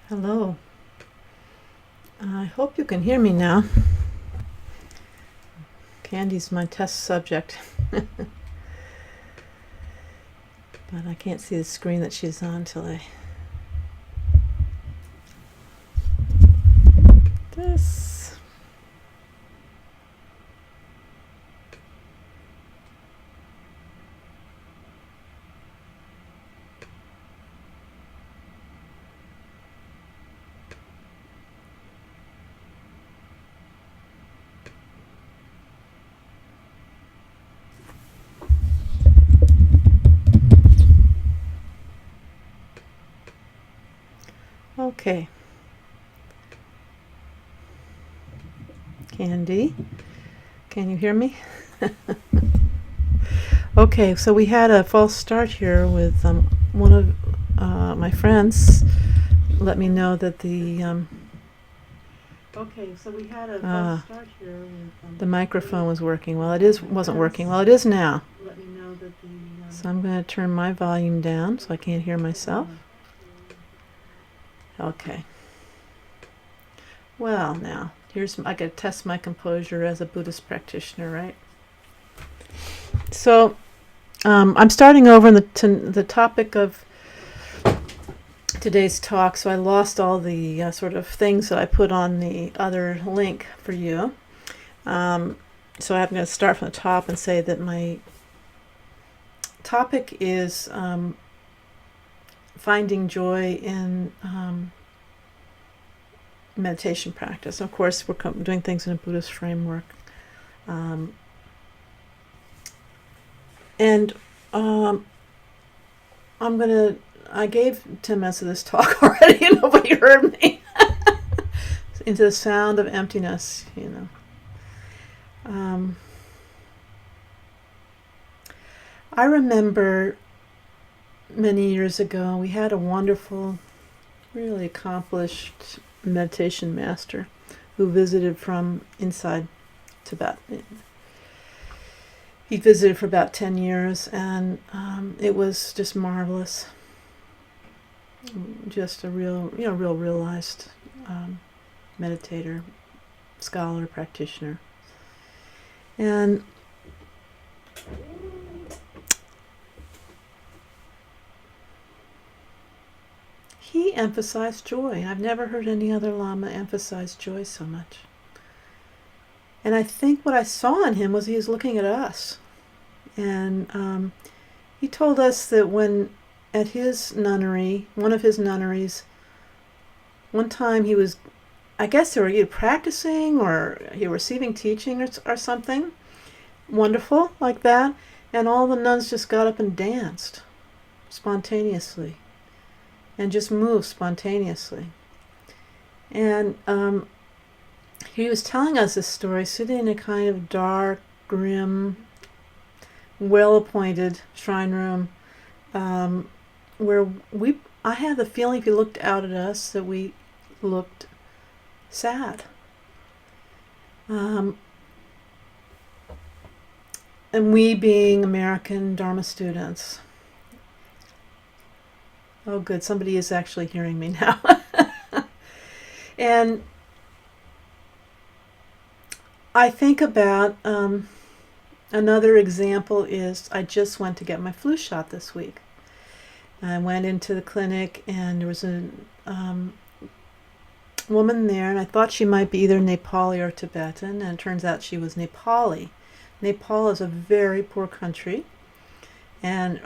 Hello. I hope you can hear me now. Candy's my test subject. But I can't see the screen that she's on till I... This. Okay. Candy, can you hear me? Okay, so we had a false start here with one of my friends let me know that the Okay, so we had a false start here with the microphone was working. Well, wasn't working. Well, it is now. Let me know that the So I'm going to turn my volume down so I can't hear myself. Okay. Well, now, I got to test my composure as a Buddhist practitioner, right? So, I'm starting over in the topic of today's talk, so I lost all the sort of things that I put on the other link for you. So I'm going to start from the top and say that my topic is finding joy in meditation practice. Of course, we're doing things in a Buddhist framework. I gave 10 minutes of this talk already and nobody heard me. Into the sound of emptiness, I remember many years ago, we had a wonderful, really accomplished meditation master who visited from inside Tibet. He visited for about 10 years, and it was just marvelous. Just a real realized meditator, scholar, practitioner. And he emphasized joy. I've never heard any other Lama emphasize joy so much. And I think what I saw in him was he was looking at us. And he told us that when at his nunnery, one of his nunneries, one time he was, I guess they were either practicing or he was receiving teaching or something wonderful like that, and all the nuns just got up and danced spontaneously and just moved spontaneously. And he was telling us this story sitting in a kind of dark, grim, well-appointed shrine room where I had the feeling if he looked out at us that we looked sad. And we being American Dharma students. Oh good, somebody is actually hearing me now. And I think about another example is I just went to get my flu shot this week. I went into the clinic and there was a woman there, and I thought she might be either Nepali or Tibetan, and it turns out she was Nepali. Nepal is a very poor country, and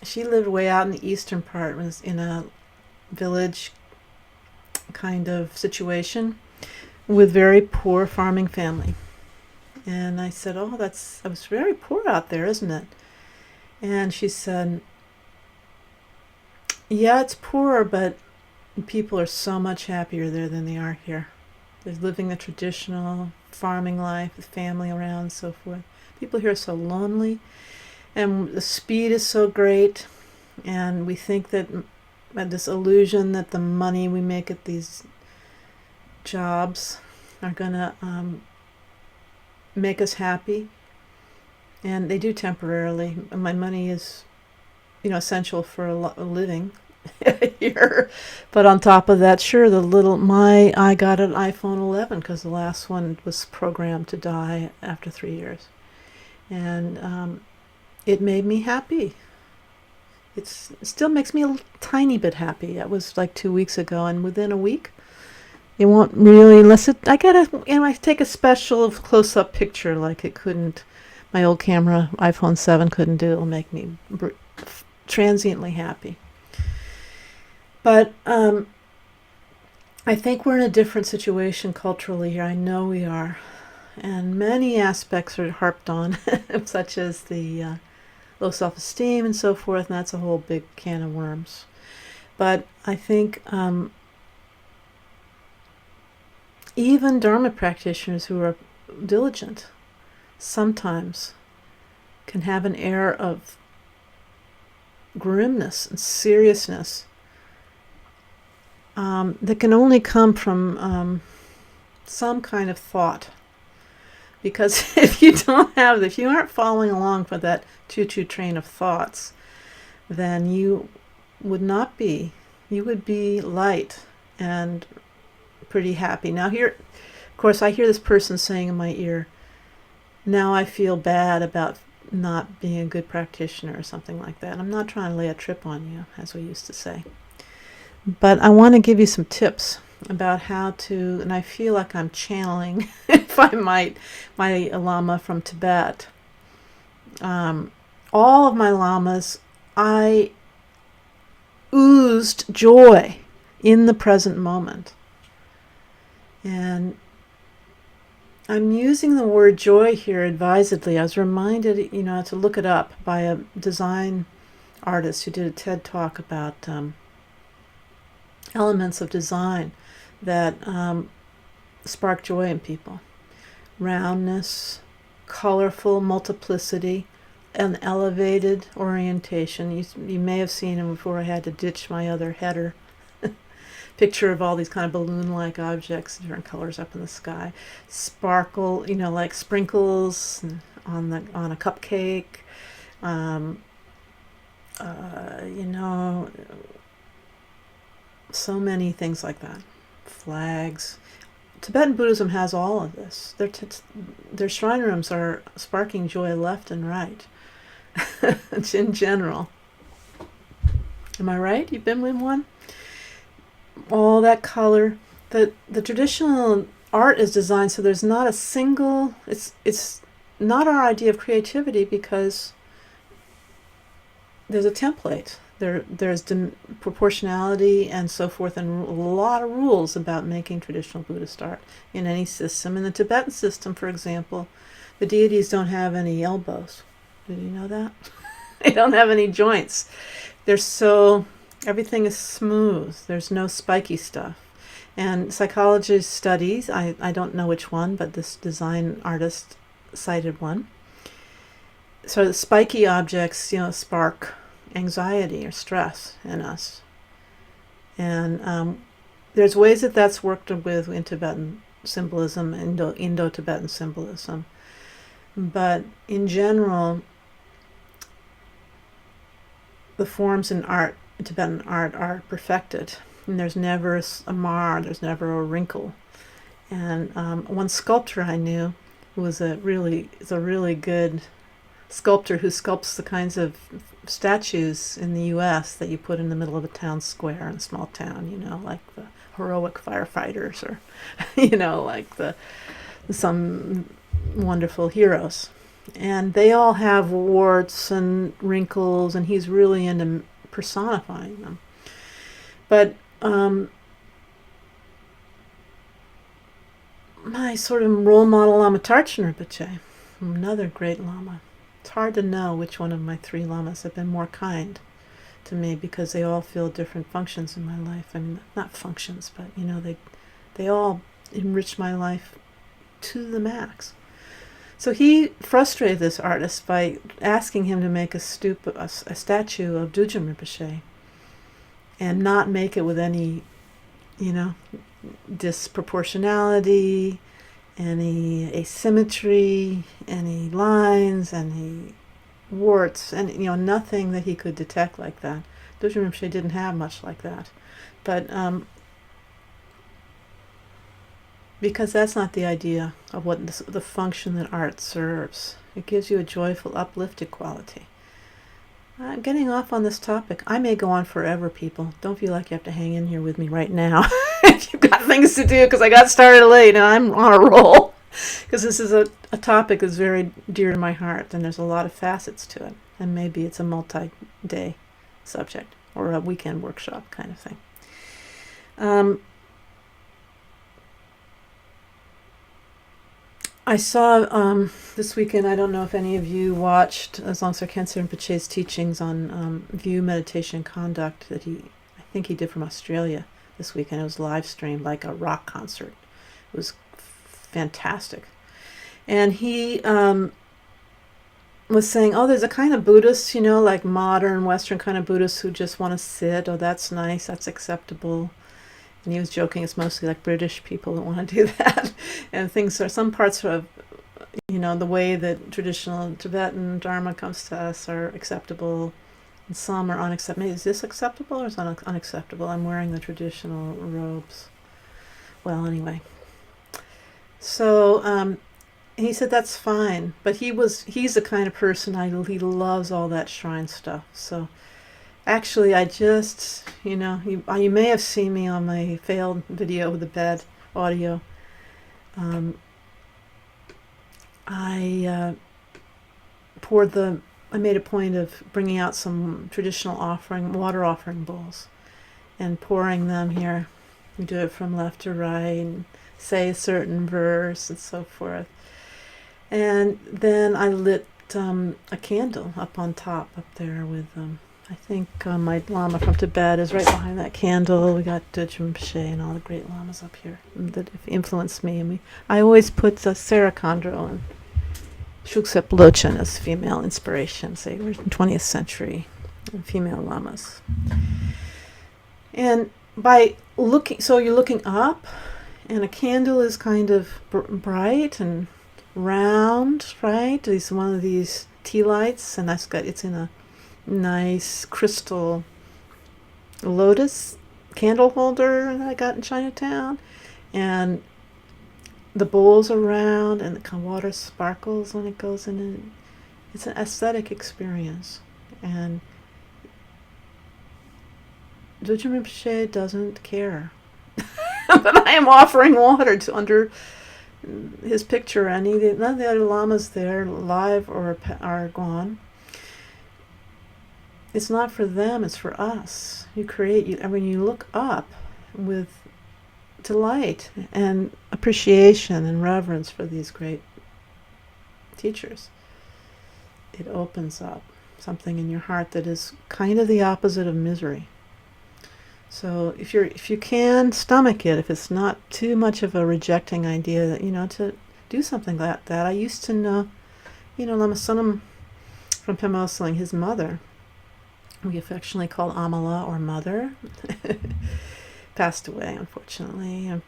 she lived way out in the eastern part, was in a village kind of situation with very poor farming family. And I said, oh, it was very poor out there, isn't it? And she said, yeah, it's poor, but people are so much happier there than they are here. They're living the traditional farming life with family around and so forth. People here are so lonely, and the speed is so great, and we think that this illusion that the money we make at these jobs are going to make us happy, and they do temporarily. My money is essential for a living, here. But on top of that, sure, I got an iPhone 11 because the last one was programmed to die after 3 years. And it made me happy. It still makes me a tiny bit happy. That was like 2 weeks ago, and within a week, it won't really, I take a special close-up picture like it couldn't, my old camera, iPhone 7 couldn't do. It'll make me transiently happy. But I think we're in a different situation culturally here. I know we are. And many aspects are harped on, such as the low self-esteem and so forth, and that's a whole big can of worms. But I think even Dharma practitioners who are diligent sometimes can have an air of grimness and seriousness that can only come from some kind of thought. Because if you aren't following along for that choo-choo train of thoughts, then you would be light and pretty happy. Now here, of course, I hear this person saying in my ear, now I feel bad about not being a good practitioner or something like that. I'm not trying to lay a trip on you, as we used to say. But I want to give you some tips about how to, and I feel like I'm channeling, if I might, my Lama from Tibet. All of my Lamas, I oozed joy in the present moment. And I'm using the word joy here advisedly. I was reminded, to look it up by a design artist who did a TED talk about elements of design that spark joy in people. Roundness, colorful multiplicity, an elevated orientation. You may have seen him before I had to ditch my other header picture of all these kind of balloon-like objects, different colors up in the sky. Sparkle, like sprinkles on a cupcake. So many things like that. Flags. Tibetan Buddhism has all of this. Their shrine rooms are sparking joy left and right. In general. Am I right? You've been in one? All that color. The traditional art is designed so there's not a single... It's not our idea of creativity because there's a template. There's proportionality and so forth, and a lot of rules about making traditional Buddhist art in any system. In the Tibetan system, for example, the deities don't have any elbows. Did you know that? They don't have any joints. Everything is smooth. There's no spiky stuff. And psychology studies, I don't know which one, but this design artist cited one. So the spiky objects, spark anxiety or stress in us. And there's ways that's worked with in Tibetan symbolism, Indo-Tibetan symbolism. But in general, the forms in Tibetan art are perfected. And there's never a mar, there's never a wrinkle. And one sculptor I knew who is a really good sculptor who sculpts the kinds of statues in the U.S. that you put in the middle of a town square in a small town, like the heroic firefighters or, like some wonderful heroes. And they all have warts and wrinkles, and he's really into personifying them. But my sort of role model Lama Tarchen Rinpoche, another great Lama. It's hard to know which one of my 3 Lamas have been more kind to me because they all fill different functions in my life. I mean, not functions, but they all enrich my life to the max. So he frustrated this artist by asking him to make a statue of Dujin Rinpoche and not make it with any, disproportionality, any asymmetry, any lines, any warts, and nothing that he could detect like that. Dojun Rinpoche didn't have much like that. But because that's not the idea of what the function that art serves. It gives you a joyful, uplifted quality. I'm getting off on this topic. I may go on forever, people. Don't feel like you have to hang in here with me right now. You've got things to do, because I got started late and I'm on a roll. Because this is a topic that's very dear to my heart, and there's a lot of facets to it. And maybe it's a multi-day subject or a weekend workshop kind of thing. I saw this weekend, I don't know if any of you watched Longso Khyentse Rinpoche's teachings on view, meditation, conduct that I think he did from Australia this weekend. It was live streamed like a rock concert. It was fantastic. And he was saying, oh, there's a kind of Buddhists, like modern Western kind of Buddhists who just want to sit. Oh, that's nice. That's acceptable. And he was joking, it's mostly like British people that want to do that. And things are, some parts of, the way that traditional Tibetan Dharma comes to us are acceptable, and some are unacceptable. Is this acceptable or is it unacceptable? I'm wearing the traditional robes. Well, anyway. So he said that's fine, but he's the kind of person, he loves all that shrine stuff. So actually, I just, you may have seen me on my failed video with the bad audio. I made a point of bringing out some traditional water offering bowls and pouring them here. We do it from left to right and say a certain verse and so forth. And then I lit a candle up on top, up there with I think my Lama from Tibet is right behind that candle. We got Dojun Rinpoche and all the great Lamas up here that have influenced me. And I always put Sarah Kondro and Shuksep Lodchen as female inspirations. They were 20th century female Lamas. And by looking, so you're looking up, and a candle is kind of bright and round, right? It's one of these tea lights, and it's in a nice crystal lotus candle holder that I got in Chinatown, and the bowls are round and the water sparkles when it goes in, and it's an aesthetic experience. And Dojun Rinpoche doesn't care that I am offering water under his picture, and none of the other lamas there, live or are gone. It's not for them, it's for us. When you look up with delight and appreciation and reverence for these great teachers, it opens up something in your heart that is kind of the opposite of misery. So if you can stomach it, if it's not too much of a rejecting idea, that to do something like that. I used to know, Lama Sonam from Pemosling, his mother, we affectionately call Amala, or Mother, passed away, unfortunately, and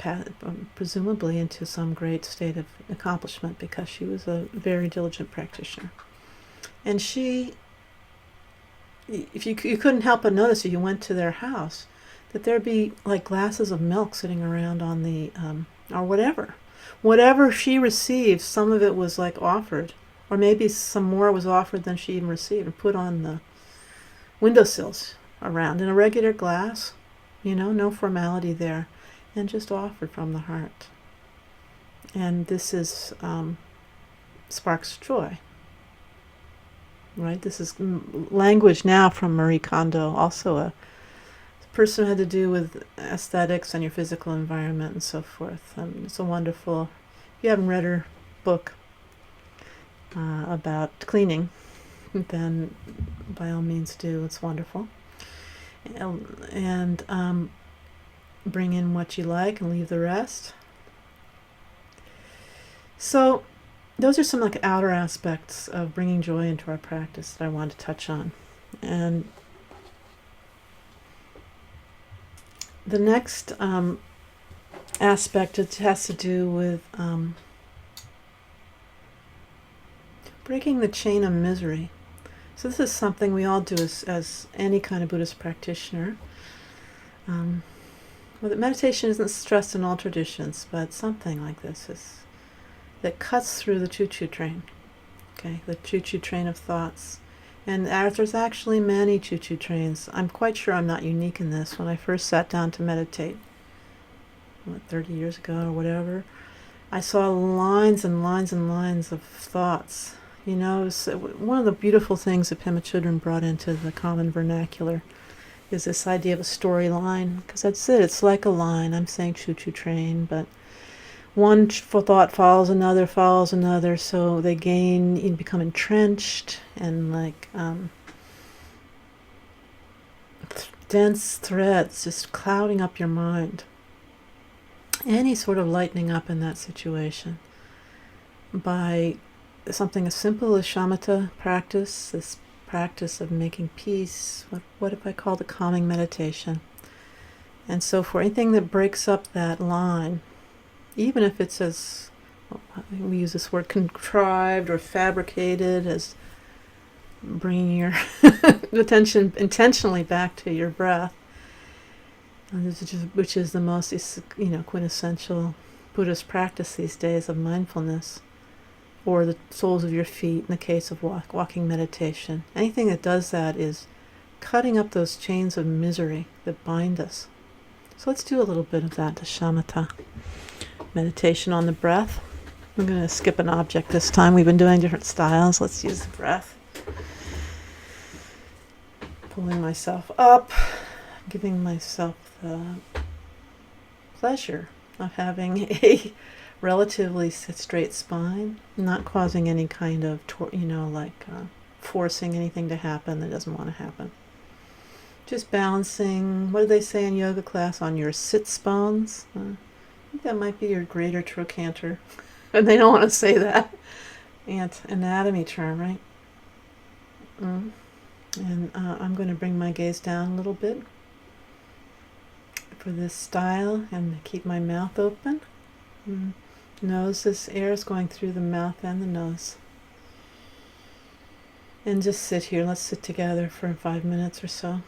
presumably into some great state of accomplishment, because she was a very diligent practitioner. And she, if you couldn't help but notice if you went to their house, that there'd be like glasses of milk sitting around on the, or whatever she received, some of it was like offered, or maybe some more was offered than she even received, and put on the windowsills around in a regular glass, no formality there, and just offered from the heart. And this is sparks joy, right? This is language now from Marie Kondo, also a person who had to do with aesthetics and your physical environment and so forth. It's a wonderful, if you haven't read her book about cleaning, then by all means do. It's wonderful. And bring in what you like and leave the rest. So those are some like outer aspects of bringing joy into our practice that I want to touch on. And the next aspect, it has to do with breaking the chain of misery So this is something we all do as any kind of Buddhist practitioner. Well, meditation isn't stressed in all traditions, but something like this is that cuts through the choo-choo train. Okay, the choo-choo train of thoughts. And there's actually many choo-choo trains. I'm quite sure I'm not unique in this. When I first sat down to meditate, 30 years ago or whatever, I saw lines and lines and lines of thoughts. You know, one of the beautiful things that Pema Chodron brought into the common vernacular is this idea of a storyline, because that's it. It's like a line. I'm saying choo-choo train, but one thought follows another, so they become entrenched, and like dense threads just clouding up your mind. Any sort of lightening up in that situation by something as simple as shamatha practice, this practice of making peace, what if I call it calming meditation. And so for anything that breaks up that line, even if it's as, we use this word contrived or fabricated, as bringing your attention intentionally back to your breath, which is the most quintessential Buddhist practice these days of mindfulness, or the soles of your feet in the case of walking meditation. Anything that does that is cutting up those chains of misery that bind us. So let's do a little bit of that, the shamatha meditation on the breath. I'm going to skip an object this time. We've been doing different styles. Let's use the breath. Pulling myself up, giving myself the pleasure of having a relatively straight spine, not causing any kind of, forcing anything to happen that doesn't want to happen. Just balancing, what do they say in yoga class, on your sits bones? I think that might be your greater trochanter. And they don't want to say that. It's anatomy term, right? And I'm going to bring my gaze down a little bit for this style and keep my mouth open. Nose, this air is going through the mouth and the nose. And just sit here. Let's sit together for 5 minutes or so.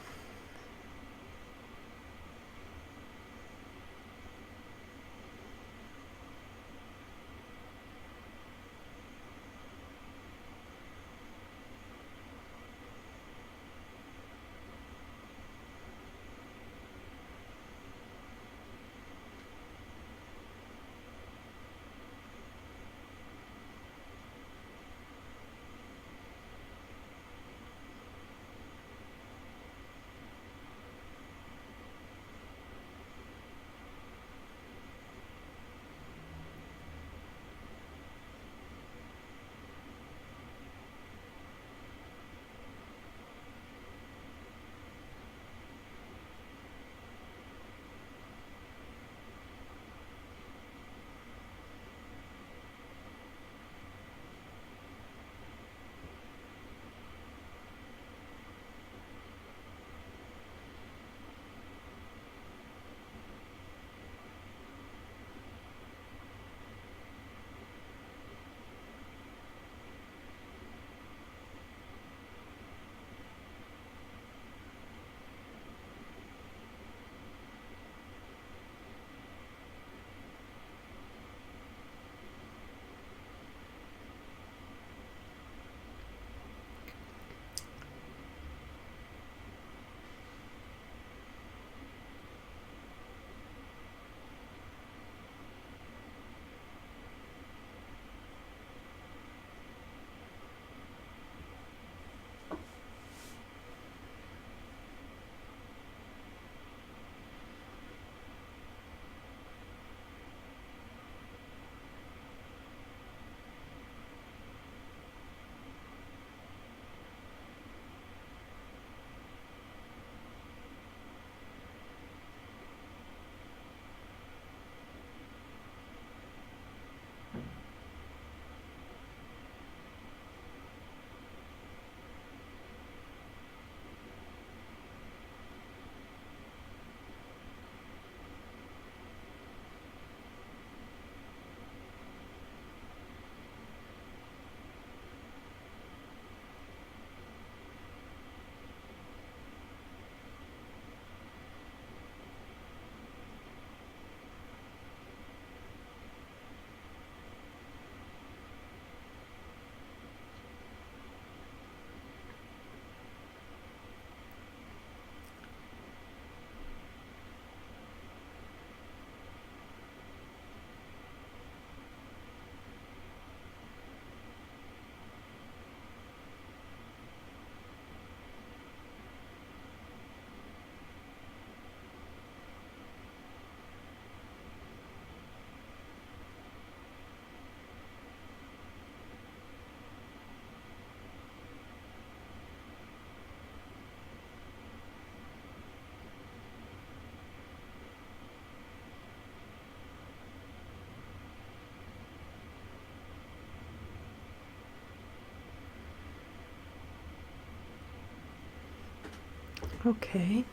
Okay.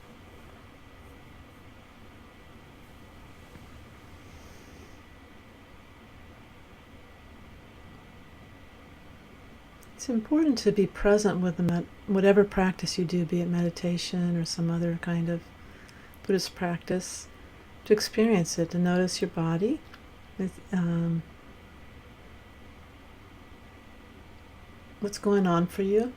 It's important to be present with whatever practice you do, be it meditation or some other kind of Buddhist practice, to experience it, to notice your body, what's going on for you,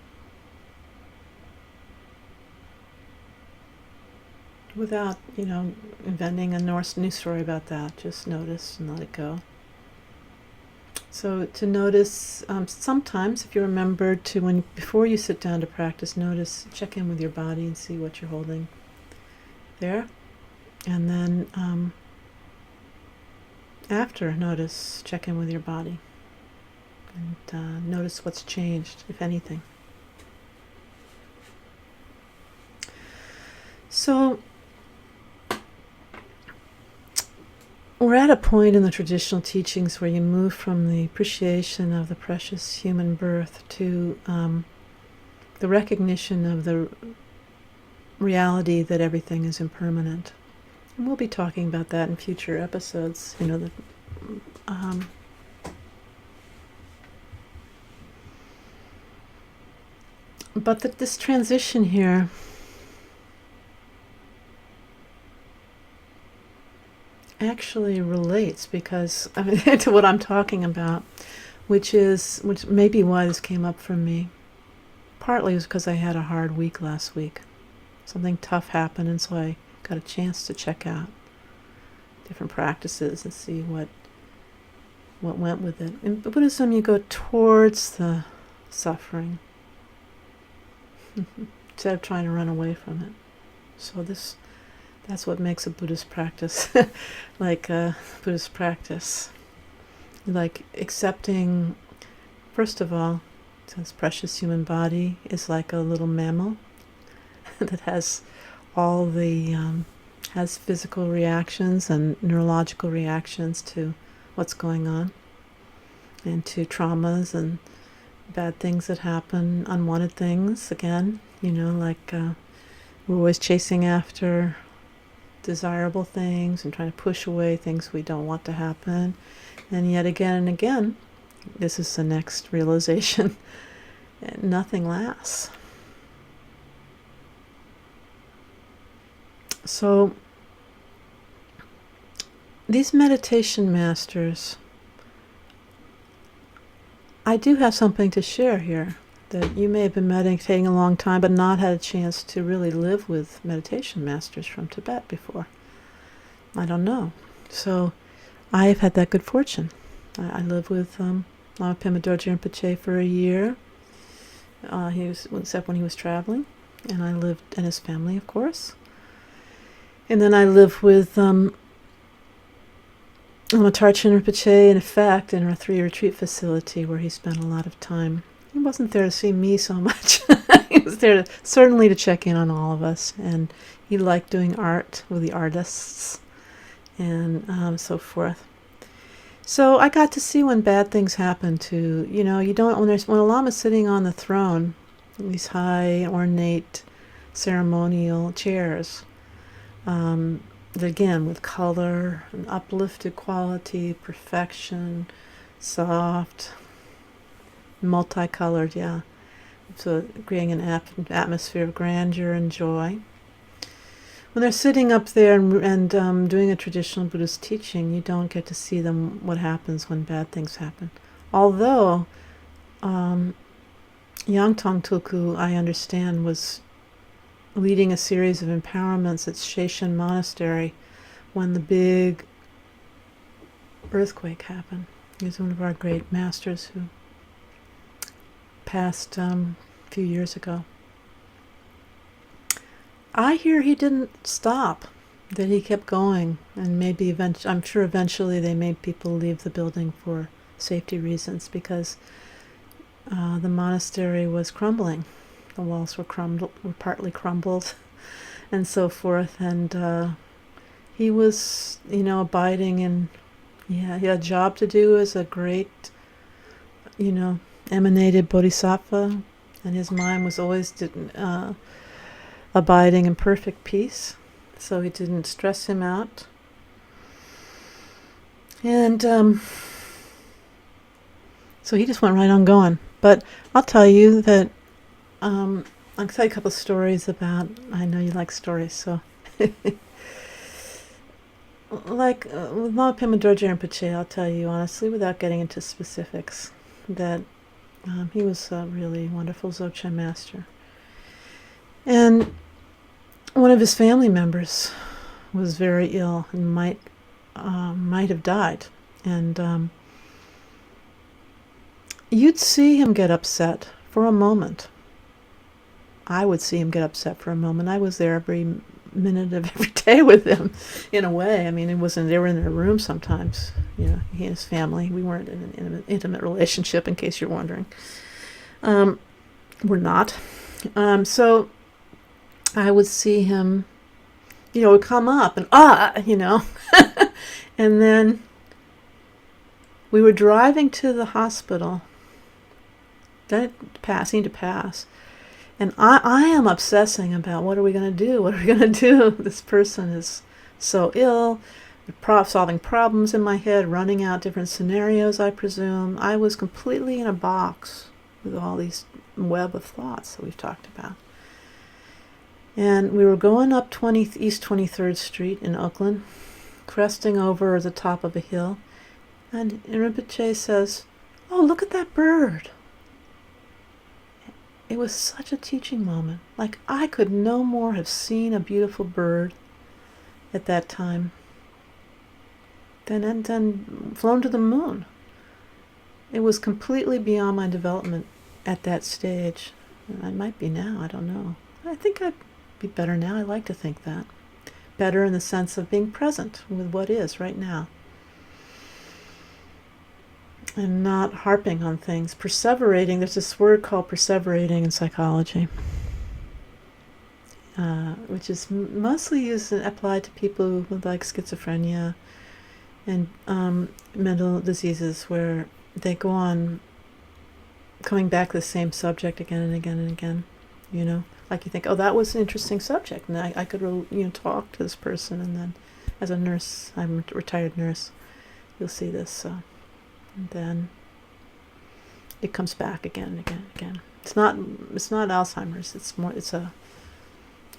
without, inventing a new story about that. Just notice and let it go. So to notice, sometimes if you remember to, before you sit down to practice, check in with your body and see what you're holding there. And then after, check in with your body. And notice what's changed, if anything. So we're at a point in the traditional teachings where you move from the appreciation of the precious human birth to the recognition of the reality that everything is impermanent. And we'll be talking about that in future episodes. But this transition here actually relates to what I'm talking about, which may be why this came up for me. Partly was because I had a hard week last week. Something tough happened, and so I got a chance to check out different practices and see what went with it. In Buddhism, you go towards the suffering instead of trying to run away from it. So that's what makes a Buddhist practice like a Buddhist practice. Like accepting, first of all, this precious human body is like a little mammal that has all the has physical reactions and neurological reactions to what's going on, and to traumas and bad things that happen, unwanted things. Again, we're always chasing after desirable things and trying to push away things we don't want to happen. And yet again and again, this is the next realization. Nothing lasts. So these meditation masters, I do have something to share here, that you may have been meditating a long time but not had a chance to really live with meditation masters from Tibet before. I don't know. So I have had that good fortune. I lived with Lama Pema Dorje Rinpoche for a year. Except when he was traveling, and I lived, and his family, of course. And then I lived with Lama Tarchen Rinpoche, in effect, in a 3 retreat facility where he spent a lot of time. He wasn't there to see me so much. He was there certainly to check in on all of us, and he liked doing art with the artists and so forth. So I got to see when bad things happen to, when a lama's sitting on the throne, these high, ornate, ceremonial chairs, again, with color and uplifted quality, perfection, soft, multicolored, so creating an atmosphere of grandeur and joy. When they're sitting up there and doing a traditional Buddhist teaching, you don't get to see them, what happens when bad things happen. Although Yangtong Tulku, I understand, was leading a series of empowerments at Sheshan Monastery when the big earthquake happened. He was one of our great masters who passed a few years ago. I hear he didn't stop, that he kept going, and maybe I'm sure eventually they made people leave the building for safety reasons, because the monastery was crumbling. The walls were partly crumbled, and so forth. And he was, abiding in. He had a job to do as a great, emanated bodhisattva, and his mind was always abiding in perfect peace, so he didn't stress him out. And so he just went right on going. But I'll tell you that I'll tell you a couple of stories about. I know you like stories, so like with Lama Pema Dorje Rinpoche, I'll tell you honestly, without getting into specifics, that he was a really wonderful Dzogchen master. And one of his family members was very ill and might have died. And you'd see him get upset for a moment. I would see him get upset for a moment. I was there every minute of every day with him, in a way. I mean, it wasn't. They were in their room sometimes. You know, he and his family. We weren't in an intimate relationship, in case you're wondering. We're not. So I would see him. You know, would come up and you know, and then we were driving to the hospital. That seemed to pass. And I am obsessing about what are we going to do? What are we going to do? This person is so ill, solving problems in my head, running out different scenarios, I presume. I was completely in a box with all these web of thoughts that we've talked about. And we were going up East 23rd Street in Oakland, cresting over the top of a hill. And Rinpoche says, "Oh, look at that bird." It was such a teaching moment. Like, I could no more have seen a beautiful bird at that time than flown to the moon. It was completely beyond my development at that stage. I might be now, I don't know. I think I'd be better now. I like to think that. Better in the sense of being present with what is right now. And not harping on things. Perseverating, there's this word called perseverating in psychology, which is mostly used and applied to people with like schizophrenia and mental diseases, where they go on coming back to the same subject again and again and again. You know, like you think, oh, that was an interesting subject, and I could talk to this person, and then as a nurse, I'm a retired nurse, you'll see this. And then it comes back again and again and again. It's not Alzheimer's. It's a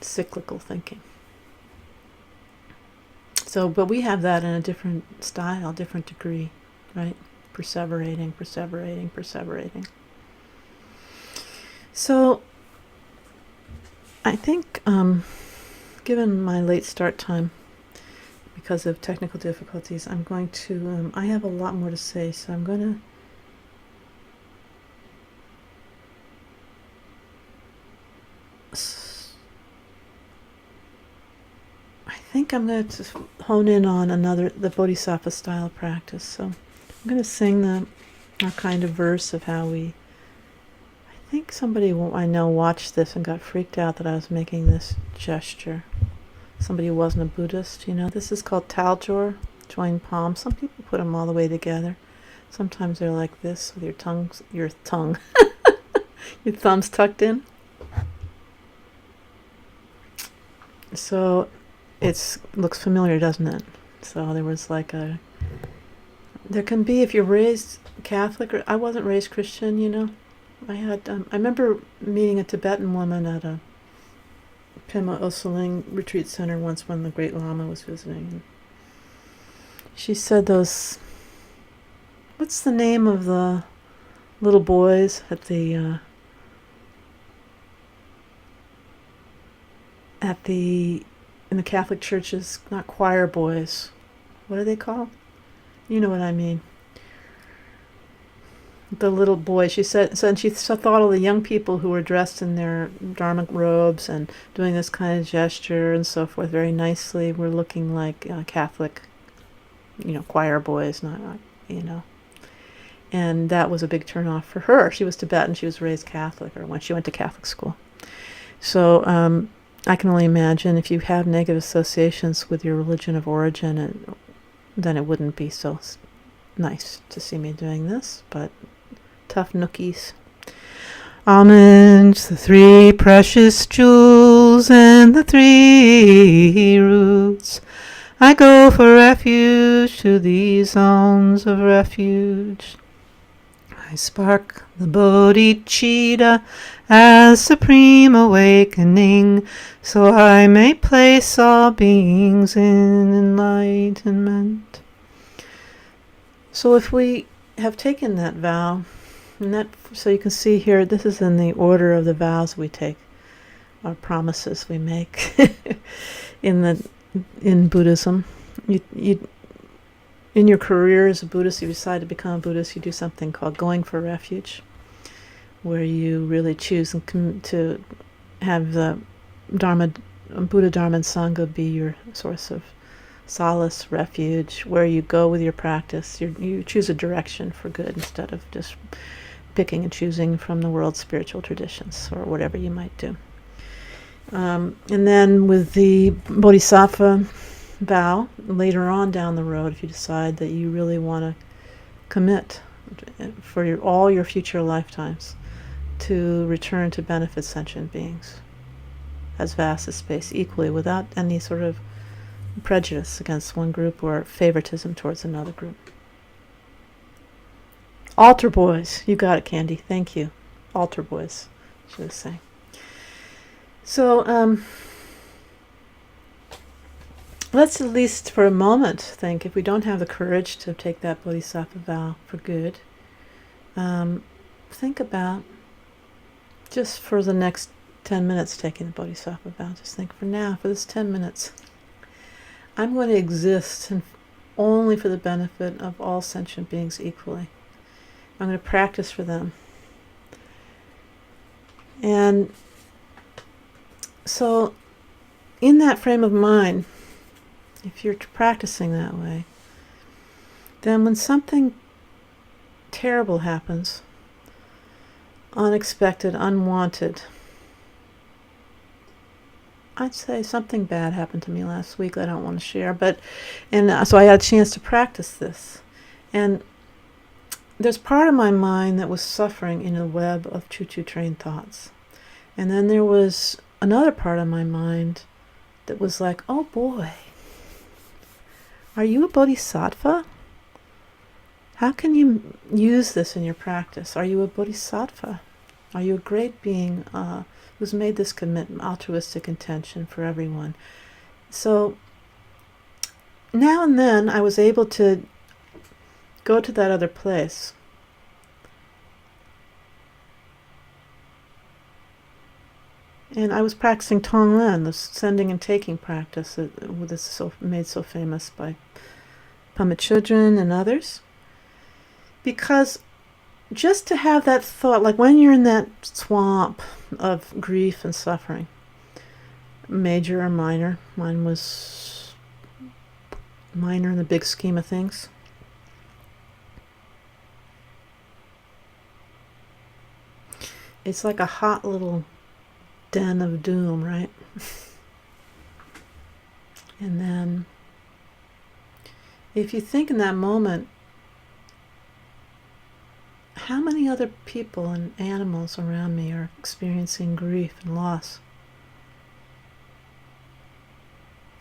cyclical thinking. So, but we have that in a different style, different degree, right? Perseverating. So, I think, given my late start time, because of technical difficulties, I'm going to, I have a lot more to say, so I'm going to I think I'm going to hone in on the Bodhisattva style practice. So I'm going to sing our kind of verse of how I think somebody I know watched this and got freaked out that I was making this gesture. Somebody who wasn't a Buddhist, you know. This is called Taljor, joined palms. Some people put them all the way together. Sometimes they're like this with your thumbs tucked in. So it looks familiar, doesn't it? So there was there can be, if you're raised Catholic, or I wasn't raised Christian, you know. I remember meeting a Tibetan woman at a Pema Osaling retreat center once when the Great Lama was visiting. She said what's the name of the little boys at the in the Catholic churches, not choir boys. What are they called? You know what I mean. The little boy, she said, and she thought of the young people who were dressed in their Dharma robes and doing this kind of gesture and so forth very nicely, were looking like Catholic, choir boys, not, And that was a big turnoff for her. She was Tibetan, she was raised Catholic, or when she went to Catholic school. So I can only imagine if you have negative associations with your religion of origin, then it wouldn't be so nice to see me doing this, but tough nookies. Almonds, the three precious jewels pools and the three roots. I go for refuge to these zones of refuge. I spark the bodhicitta as supreme awakening, so I may place all beings in enlightenment. So if we have taken that vow, and that, so you can see here, this is in the order of the vows we take, our promises we make in Buddhism. You in your career as a Buddhist, you decide to become a Buddhist, you do something called going for refuge, where you really choose to have the Buddha, Dharma, and Sangha be your source of solace, refuge, where you go with your practice. You choose a direction for good instead of just picking and choosing from the world's spiritual traditions or whatever you might do. And then with the Bodhisattva vow, later on down the road, if you decide that you really want to commit for all your future lifetimes to return to benefit sentient beings as vast as space, equally, without any sort of prejudice against one group or favoritism towards another group. Altar boys, you got it, Candy. Thank you. Altar boys, should I say. So, let's at least for a moment think, if we don't have the courage to take that Bodhisattva vow for good, think about, just for the next 10 minutes taking the Bodhisattva vow, just think for now, for this 10 minutes, I'm going to exist only for the benefit of all sentient beings equally. I'm going to practice for them. And so, in that frame of mind, if you're practicing that way, then when something terrible happens, unexpected, unwanted, I'd say something bad happened to me last week I don't want to share, so I had a chance to practice this. And there's part of my mind that was suffering in a web of choo-choo train thoughts. And then there was another part of my mind that was like, oh boy, are you a bodhisattva? How can you use this in your practice? Are you a bodhisattva? Are you a great being who's made this commitment, altruistic intention for everyone? So now and then I was able to go to that other place. And I was practicing Tonglen, the sending and taking practice that is made so famous by Pamit Chödrön and others. Because just to have that thought, like when you're in that swamp of grief and suffering, major or minor, mine was minor in the big scheme of things. It's like a hot little den of doom, right? And then if you think in that moment, how many other people and animals around me are experiencing grief and loss?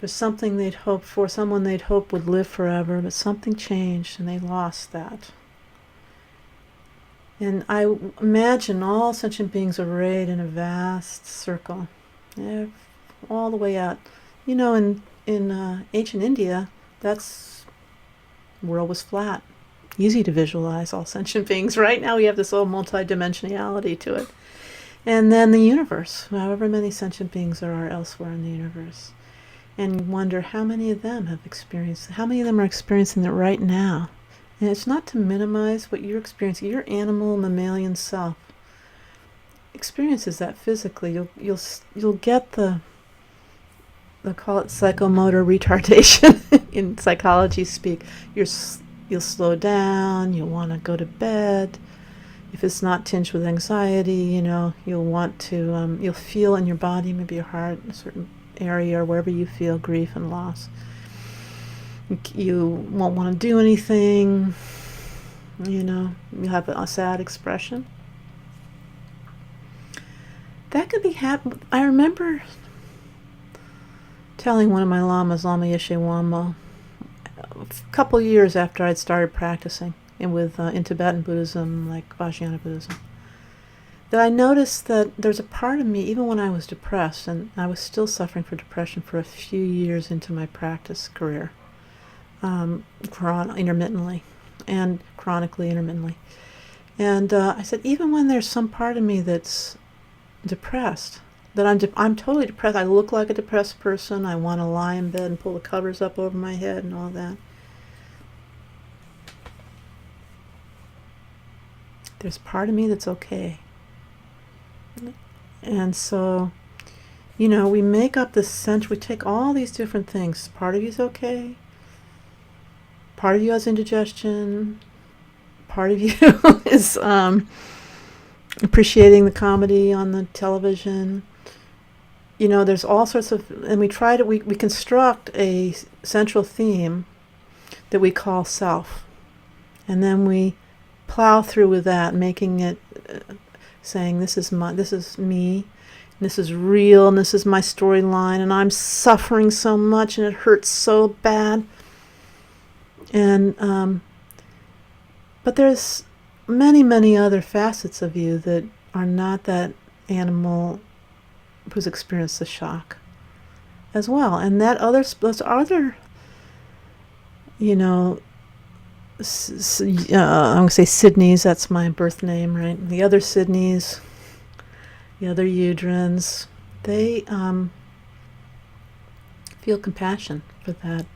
For something they'd hoped for, someone they'd hoped would live forever, but something changed and they lost that. And I imagine all sentient beings arrayed in a vast circle, all the way out. You know, in ancient India, the world was flat. Easy to visualize all sentient beings. Right now we have this whole multidimensionality to it. And then the universe, however many sentient beings there are elsewhere in the universe. And you wonder how many of them have experienced, how many of them are experiencing it right now. And it's not to minimize what you're experiencing. Your animal, mammalian self experiences that physically. You'll get the, they'll call it psychomotor retardation in psychology speak. You'll slow down, you'll want to go to bed. If it's not tinged with anxiety, you'll want to, you'll feel in your body, maybe your heart, a certain area or wherever you feel grief and loss. You won't want to do anything, you'll have a sad expression. That could be I remember telling one of my lamas, Lama Yeshe Wammo, a couple years after I'd started practicing in Tibetan Buddhism, like Vajrayana Buddhism, that I noticed that there's a part of me, even when I was depressed, and I was still suffering from depression for a few years into my practice career, intermittently, and chronically intermittently. And I said, even when there's some part of me that's depressed, that I'm totally depressed, I look like a depressed person, I want to lie in bed and pull the covers up over my head and all that. There's part of me that's okay. And so, we make up this sense, we take all these different things. Part of you's okay, part of you has indigestion, part of you is appreciating the comedy on the television. There's all sorts of, and we construct a central theme that we call self. And then we plow through with that, making it, saying, this is me, and this is real, and this is my storyline, and I'm suffering so much, and it hurts so bad. And, but there's many, many other facets of you that are not that animal who's experienced the shock as well. And those other, I'm going to say Sydneys, that's my birth name, right? The other Sydneys, the other Udrins, they feel compassion for that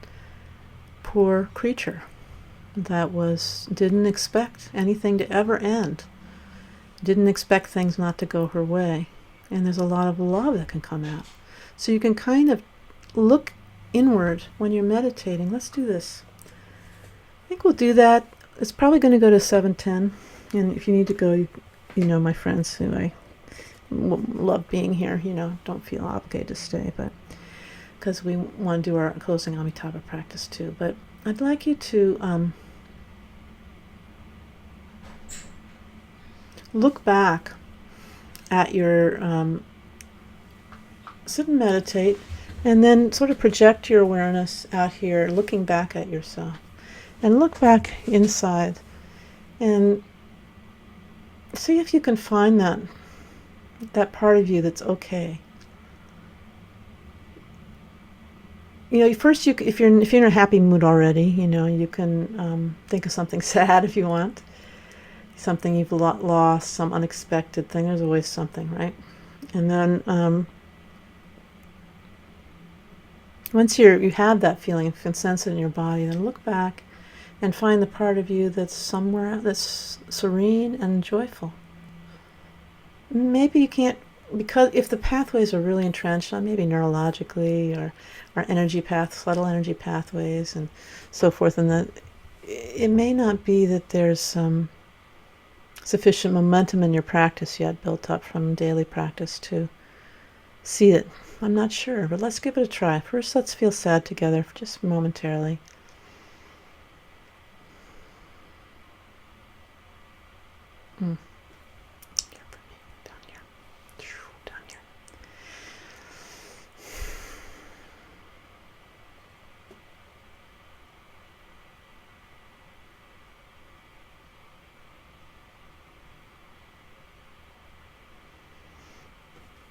poor creature that didn't expect anything to ever end, didn't expect things not to go her way. And there's a lot of love that can come out. So you can kind of look inward when you're meditating. Let's do this. I think we'll do that. It's probably going to go to 7:10. And if you need to go, my friends who I love being here, don't feel obligated to stay, but because we want to do our closing Amitabha practice too. But I'd like you to look back at your, sit and meditate, and then sort of project your awareness out here, looking back at yourself. And look back inside and see if you can find that part of you that's okay. First, if you're in a happy mood already, you can think of something sad if you want, something you've lost, some unexpected thing. There's always something, right? And then once you have that feeling, if you can sense it in your body, then look back and find the part of you that's somewhere that's serene and joyful. Maybe you can't, because if the pathways are really entrenched, maybe neurologically or subtle energy pathways and so forth, and that it may not be that there's sufficient momentum in your practice yet built up from daily practice to see it. I'm not sure, but let's give it a try. First, let's feel sad together just momentarily. Here for me, down here. Down here.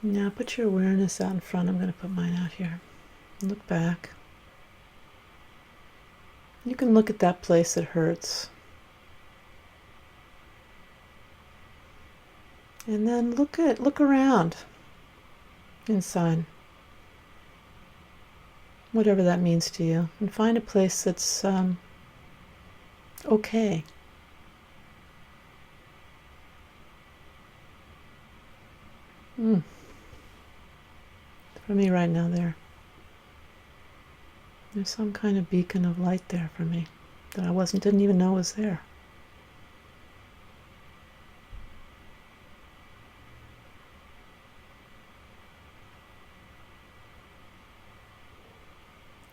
Now put your awareness out in front. I'm going to put mine out here. Look back. You can look at that place that hurts. And then look around inside, whatever that means to you, and find a place that's okay. For me right now there's some kind of beacon of light there for me that I didn't even know was there.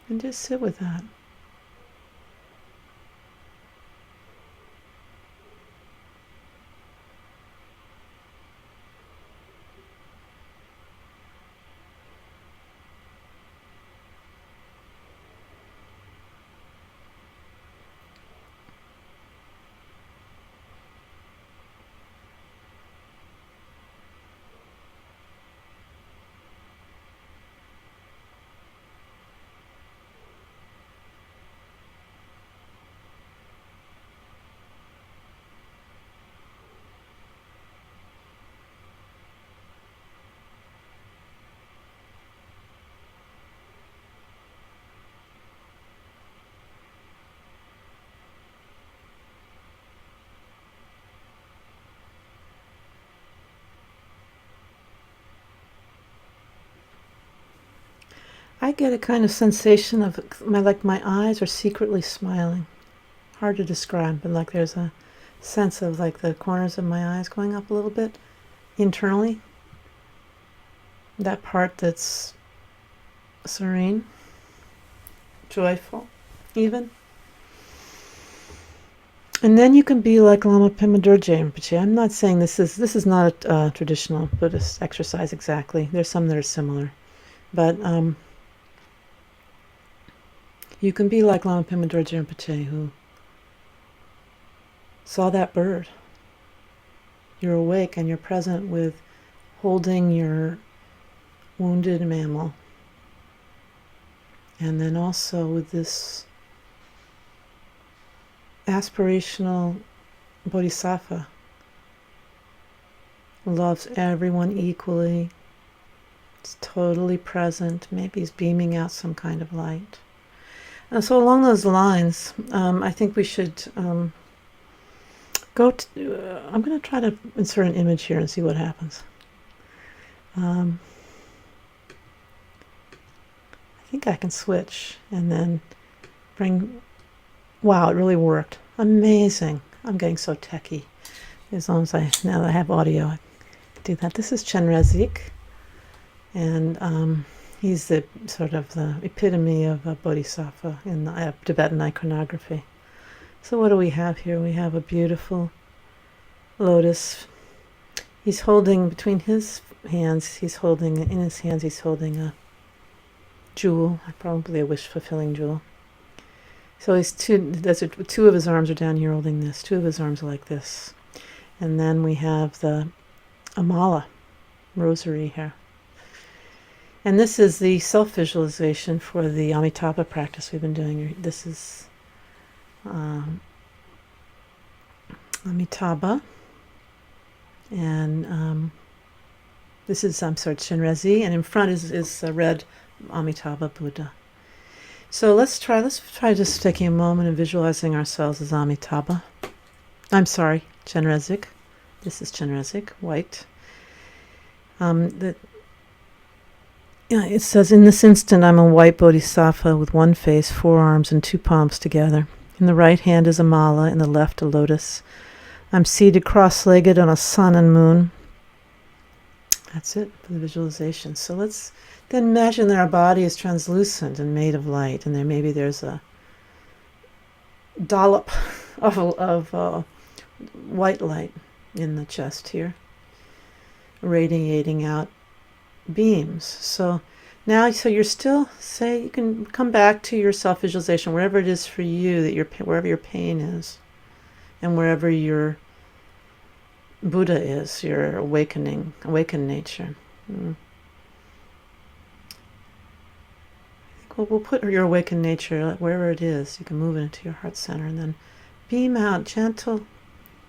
And just sit with that. I get a kind of sensation of my eyes are secretly smiling. Hard to describe, but like there's a sense of like the corners of my eyes going up a little bit internally. That part that's serene, joyful, even. And then you can be like Lama Pema Dorje Rinpoche. I'm not saying this is not a traditional Buddhist exercise exactly. There's some that are similar, but you can be like Lama Pema Dorje Rinpoche, who saw that bird. You're awake and you're present with holding your wounded mammal, and then also with this aspirational bodhisattva who loves everyone equally. It's totally present. Maybe he's beaming out some kind of light. And so along those lines, I think we should go to... I'm going to try to insert an image here and see what happens. I think I can switch and then bring... Wow, it really worked. Amazing. I'm getting so techie. As long as now that I have audio, I can do that. This is Chenrezig, and he's the sort of the epitome of a bodhisattva in the Tibetan iconography. So what do we have here? We have a beautiful lotus. He's holding, between his hands, in his hands he's holding a jewel, probably a wish-fulfilling jewel. So he's two of his arms are down here holding this. Two of his arms are like this. And then we have the Amala rosary here. And this is the self-visualization for the Amitabha practice we've been doing. This is Amitabha. And this is, Chenrezig. And in front is red Amitabha Buddha. So let's try just taking a moment and visualizing ourselves as Amitabha. I'm sorry, Chenrezig. This is Chenrezig, white. It says, in this instant I'm a white bodhisattva with one face, four arms, and two palms together. In the right hand is a mala, in the left a lotus. I'm seated cross-legged on a sun and moon. That's it for the visualization. So let's then imagine that our body is translucent and made of light, and there's a dollop of white light in the chest here, radiating out beams. So now, you're still, you can come back to your self-visualization, wherever it is for you, wherever your pain is, and wherever your Buddha is, your awakened nature. We'll put your awakened nature wherever it is. You can move it into your heart center and then beam out gentle,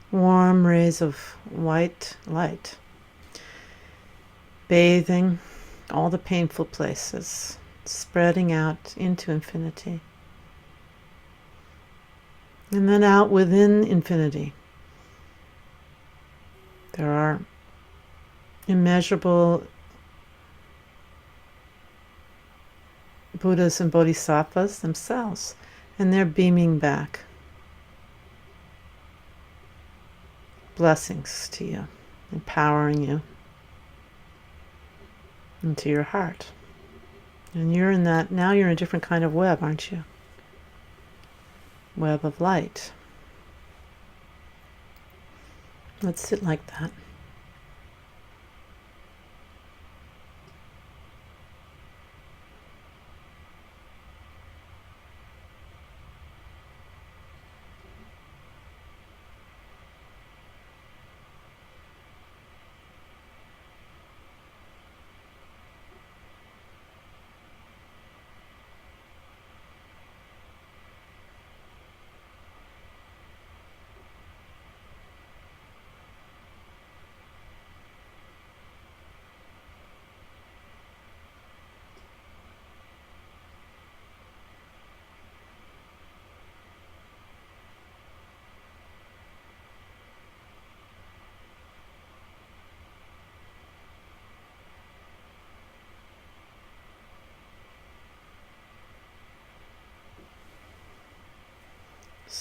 warm rays of white light, bathing all the painful places, spreading out into infinity. And then out within infinity. There are immeasurable Buddhas and Bodhisattvas themselves, and they're beaming back blessings to you, empowering you into your heart. And you're in that, now you're in a different kind of web, aren't you? Web of light. Let's sit like that.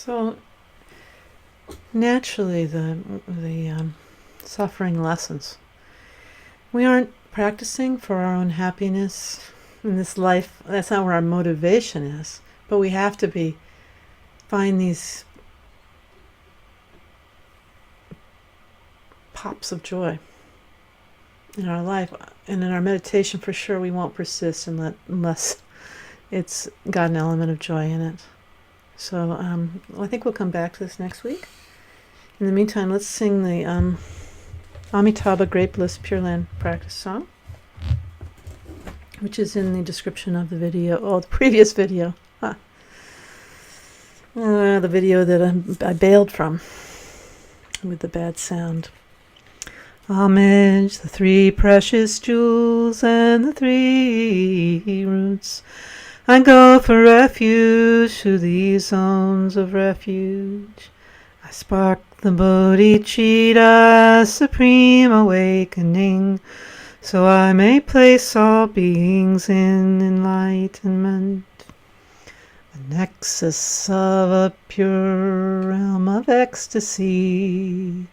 So naturally, the suffering lessens. We aren't practicing for our own happiness in this life. That's not where our motivation is. But we have to find these pops of joy in our life, and in our meditation, for sure, we won't persist unless it's got an element of joy in it. So I think we'll come back to this next week. In the meantime, let's sing the Amitabha Great Bliss Pure Land Practice song, which is in the description of the video, the previous video. The video that I bailed from with the bad sound. Homage, the three precious jewels and the three roots. I go for refuge to these zones of refuge. I spark the bodhicitta, supreme awakening, so I may place all beings in enlightenment. The nexus of a pure realm of ecstasy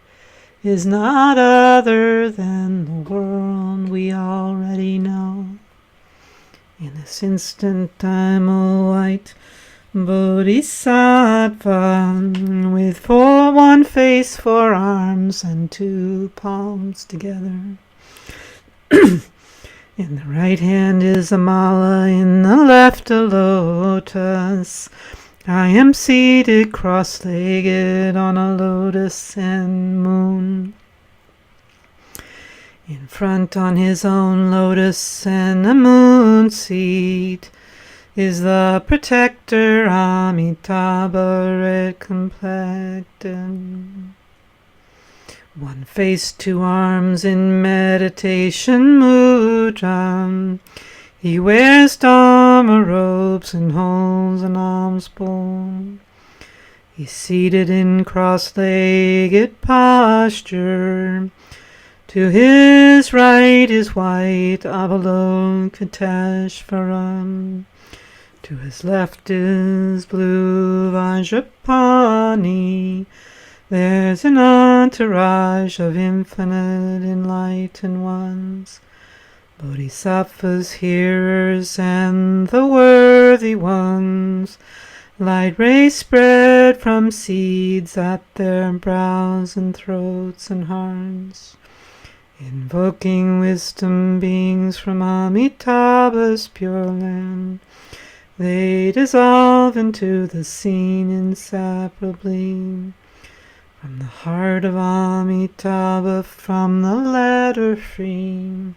is not other than the world we already know. In this instant I'm a white bodhisattva with one face, 4 arms, and 2 palms together. In the right hand is a mala, in the left a lotus. I am seated cross-legged on a lotus and moon. In front on his own lotus and the moon seat is the protector Amitabha, red complected. 1 face, 2 arms in meditation mudra. He wears Dharma robes and holds an alms bowl. He's seated in cross-legged posture. To his right is white Avalokiteshvaram. To his left is blue Vajrapani. There's an entourage of infinite enlightened ones, bodhisattvas, hearers, and the worthy ones. Light rays spread from seeds at their brows and throats and hearts, invoking wisdom beings from Amitabha's pure land. They dissolve into the scene inseparably. From the heart of Amitabha, from the letter free,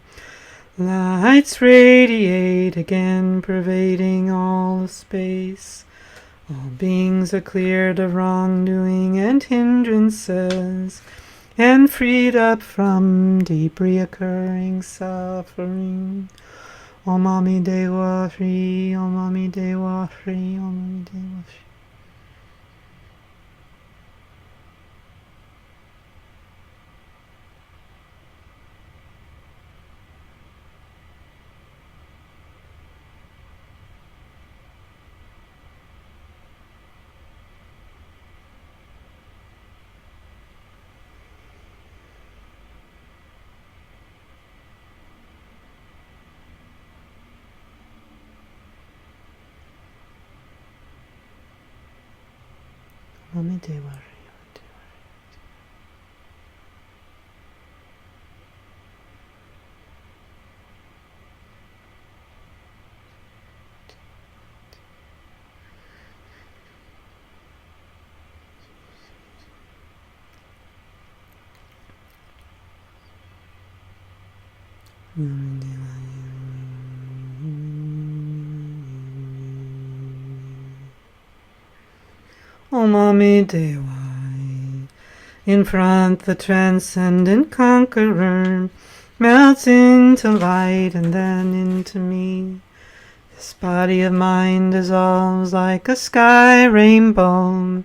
lights radiate again, pervading all of space. All beings are cleared of wrongdoing and hindrances, and freed up from deep reoccurring suffering. Om Ami Dewa Shri, Om Ami Dewa Shri, Om Ami Dewa Shri. Ami Dewa Shri. Om Ami Dewa. In front the transcendent conqueror melts into light and then into me. This body of mine dissolves like a sky rainbow,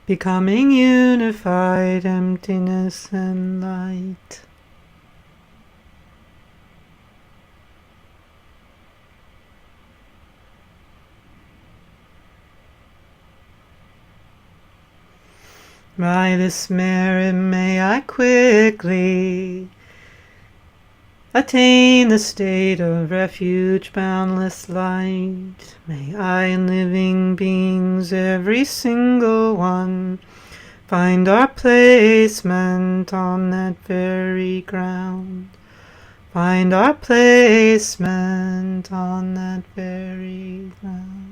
becoming unified emptiness and light. By this merit may I quickly attain the state of refuge, boundless light. May I and living beings, every single one, find our placement on that very ground. Find our placement on that very ground.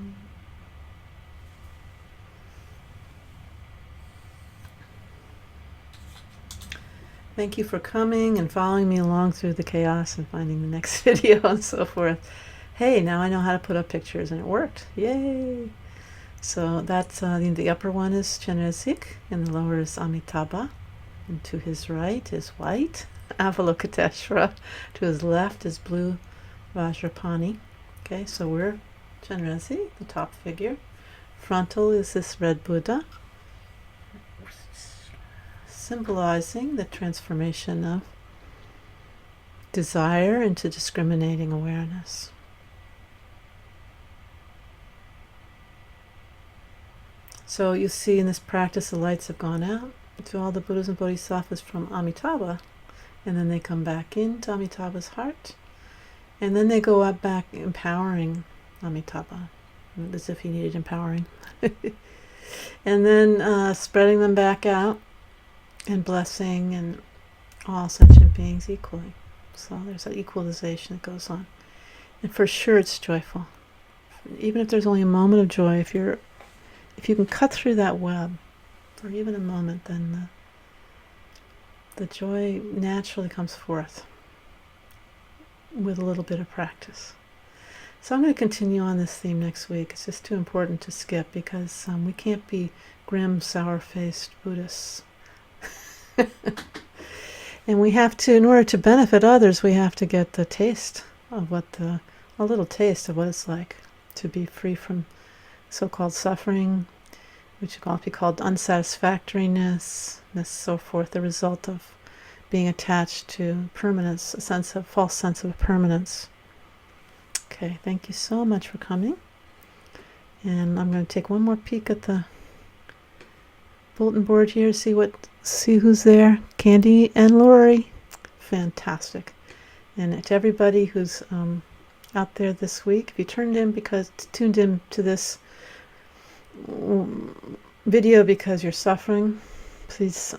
Thank you for coming and following me along through the chaos and finding the next video and so forth. Hey, now I know how to put up pictures and it worked. Yay! So that's the upper one is Chenrezig and the lower is Amitabha. And to his right is white, Avalokiteshvara. To his left is blue Vajrapani. Okay, so we're Chenrezig, the top figure. Frontal is this red Buddha, symbolizing the transformation of desire into discriminating awareness. So you see in this practice the lights have gone out to all the Buddhas and Bodhisattvas from Amitabha, and then they come back into Amitabha's heart, and then they go up back empowering Amitabha, as if he needed empowering, and then spreading them back out and blessing and all sentient beings equally. So there's that equalization that goes on, and for sure it's joyful. Even if there's only a moment of joy, if you can cut through that web for even a moment, then the joy naturally comes forth with a little bit of practice. So I'm going to continue on this theme next week. It's just too important to skip because we can't be grim, sour-faced Buddhists. And we have to, in order to benefit others, we have to get the taste of a little taste of what it's like to be free from so-called suffering, which can also be called unsatisfactoriness, and so forth, the result of being attached to permanence, a false sense of permanence. Okay, thank you so much for coming. And I'm going to take one more peek at the bulletin board here, see who's there. Candy and Lori. Fantastic. And to everybody who's out there this week, if you tuned in to this video because you're suffering, please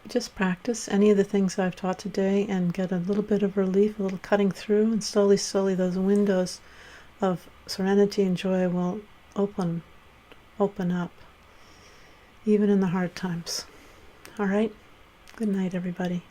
just practice any of the things I've taught today and get a little bit of relief, a little cutting through, and slowly those windows of serenity and joy will open up, even in the hard times. All right? Good night, everybody.